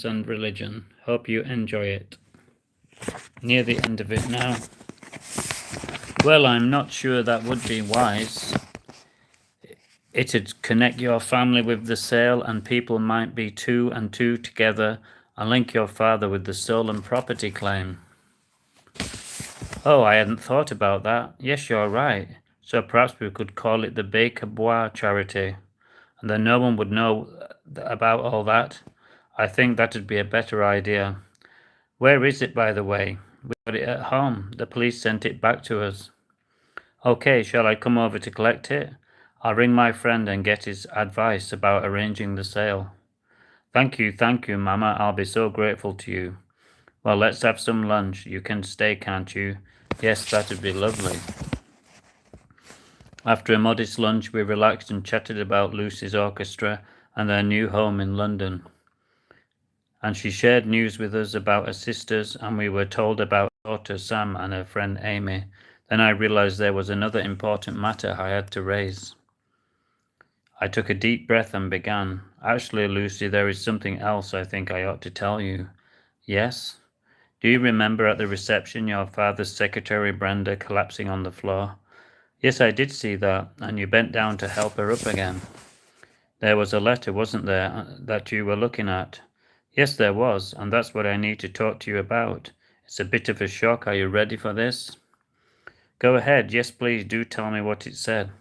mindfulness and religion. Hope you enjoy it. Near the end of it now. Well, I'm not sure that would be wise. It'd connect your family with the sale, and people might be two and two together and link your father with the stolen property claim. Oh, I hadn't thought about that. Yes, you're right. So perhaps we could call it the Baker Bois charity, and then no one would know about all that. I think that'd be a better idea. Where is it, by the way? We got it at home. The police sent it back to us. Okay, shall I come over to collect it? I'll ring my friend and get his advice about arranging the sale. Thank you, Mama. I'll be so grateful to you. Well, let's have some lunch. You can stay, can't you? Yes, that'd be lovely. After a modest lunch, we relaxed and chatted about Lucy's orchestra and their new home in London. And she shared news with us about her sisters, and we were told about her daughter Sam and her friend Amy. Then I realized there was another important matter I had to raise. I took a deep breath and began. Actually, Lucy, there is something else I think I ought to tell you. Yes? Do you remember at the reception your father's secretary Brenda collapsing on the floor? Yes, I did see that, and you bent down to help her up again. There was a letter, wasn't there, that you were looking at? Yes, there was, and that's what I need to talk to you about. It's a bit of a shock. Are you ready for this? Go ahead. Yes, please, do tell me what it said.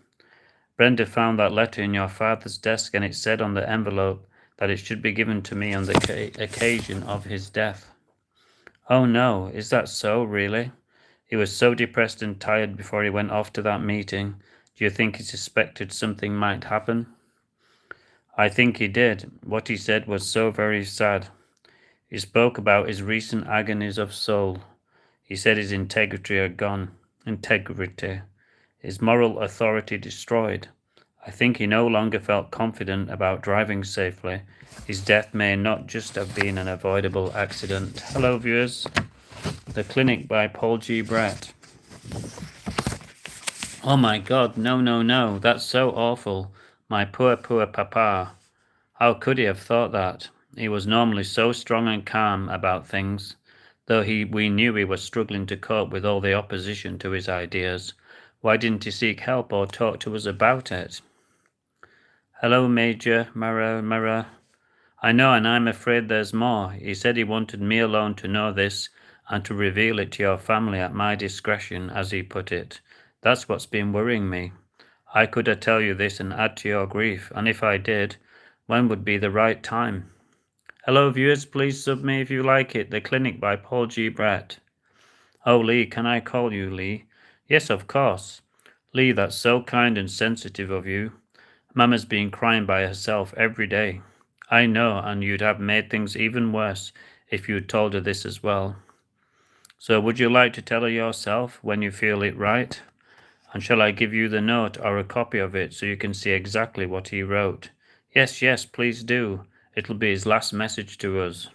Brenda found that letter in your father's desk, and it said on the envelope that it should be given to me on the occasion of his death. Oh no, is that so, really? He was so depressed and tired before he went off to that meeting. Do you think he suspected something might happen? I think he did. What he said was so very sad. He spoke about his recent agonies of soul. He said his integrity had gone. His moral authority destroyed. I think he no longer felt confident about driving safely. His death may not just have been an avoidable accident. Hello, viewers. The Clinic by Paul G. Brett. Oh my God, no, that's so awful. My poor papa. How could he have thought that? He was normally so strong and calm about things, though we knew he was struggling to cope with all the opposition to his ideas. Why didn't he seek help or talk to us about it? Hello, Major Mara. I know, and I'm afraid there's more. He said he wanted me alone to know this and to reveal it to your family at my discretion, as he put it. That's what's been worrying me. I could tell you this and add to your grief, and if I did, when would be the right time? Hello, viewers, please sub me if you like it. The Clinic by Paul G. Brett. Oh, Lee, can I call you Lee? Yes, of course. Lee, that's so kind and sensitive of you. Mama's been crying by herself every day. I know, and you'd have made things even worse if you'd told her this as well. So would you like to tell her yourself when you feel it right? And shall I give you the note or a copy of it so you can see exactly what he wrote? Yes, please do. It'll be his last message to us.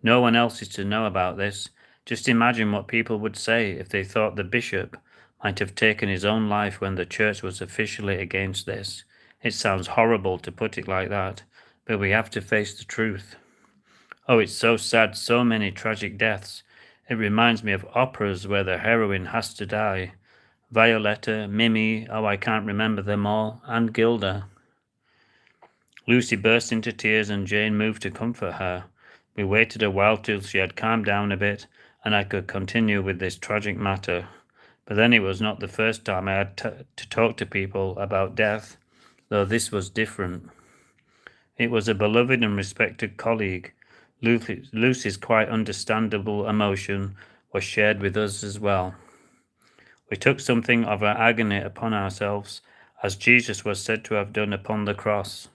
No one else is to know about this. Just imagine what people would say if they thought the bishop might have taken his own life when the church was officially against this. It sounds horrible to put it like that, but we have to face the truth. Oh, it's so sad, so many tragic deaths. It reminds me of operas where the heroine has to die. Violetta, Mimi, oh, I can't remember them all, and Gilda. Lucy burst into tears and Jane moved to comfort her. We waited a while till she had calmed down a bit and I could continue with this tragic matter. But then it was not the first time I had to talk to people about death, though this was different. It was a beloved and respected colleague. Lucy's quite understandable emotion was shared with us as well. We took something of our agony upon ourselves, as Jesus was said to have done upon the cross.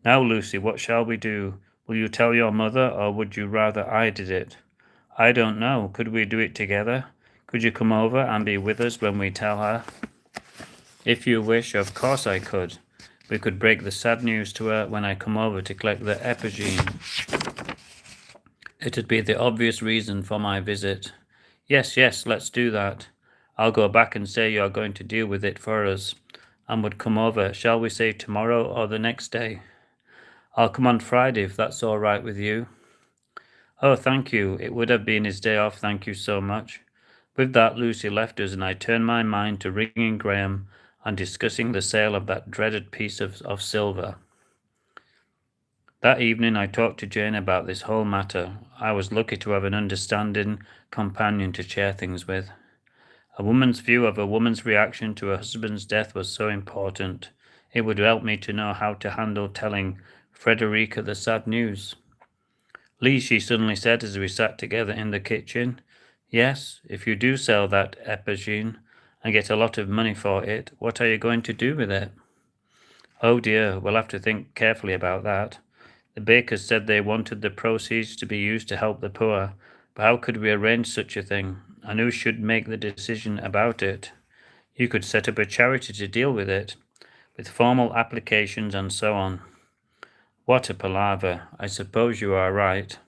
Now, Lucy, what shall we do? Will you tell your mother, or would you rather I did it? I don't know. Could we do it together? Could you come over and be with us when we tell her? If you wish, of course I could. We could break the sad news to her when I come over to collect the epigene. It'd be the obvious reason for my visit. Yes, let's do that. I'll go back and say you're going to deal with it for us, and would come over, shall we say tomorrow or the next day? I'll come on Friday if that's all right with you. Oh, thank you. It would have been his day off, thank you so much. With that, Lucy left us, and I turned my mind to ringing Graham and discussing the sale of that dreaded piece of silver. That evening I talked to Jane about this whole matter. I was lucky to have an understanding companion to share things with. A woman's view of a woman's reaction to her husband's death was so important. It would help me to know how to handle telling Frederica the sad news. Lee, she suddenly said as we sat together in the kitchen, yes, if you do sell that epigene and get a lot of money for it, what are you going to do with it? Oh dear, we'll have to think carefully about that. The bakers said they wanted the proceeds to be used to help the poor, but how could we arrange such a thing? And who should make the decision about it? You could set up a charity to deal with it, with formal applications and so on. What a palaver. I suppose you are right.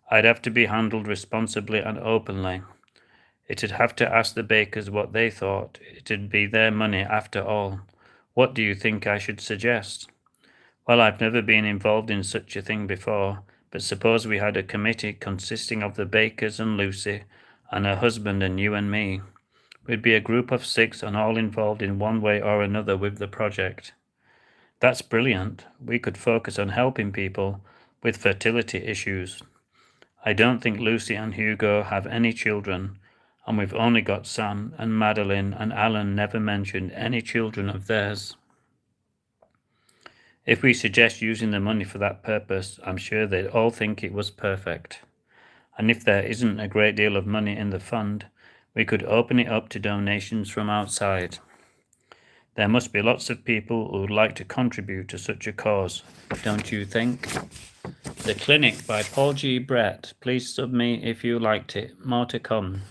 I'd have to be handled responsibly and openly. It'd have to ask the bakers what they thought. It'd be their money after all. What do you think I should suggest? Well, I've never been involved in such a thing before, but suppose we had a committee consisting of the bakers and Lucy, and her husband and you and me. We'd be a group of 6 and all involved in one way or another with the project. That's brilliant. We could focus on helping people with fertility issues. I don't think Lucy and Hugo have any children, and we've only got Sam, and Madeline and Alan never mentioned any children of theirs. If we suggest using the money for that purpose, I'm sure they'd all think it was perfect. And if there isn't a great deal of money in the fund, we could open it up to donations from outside. There must be lots of people who would like to contribute to such a cause, don't you think? The Clinic by Paul G. Brett. Please sub me if you liked it. More to come.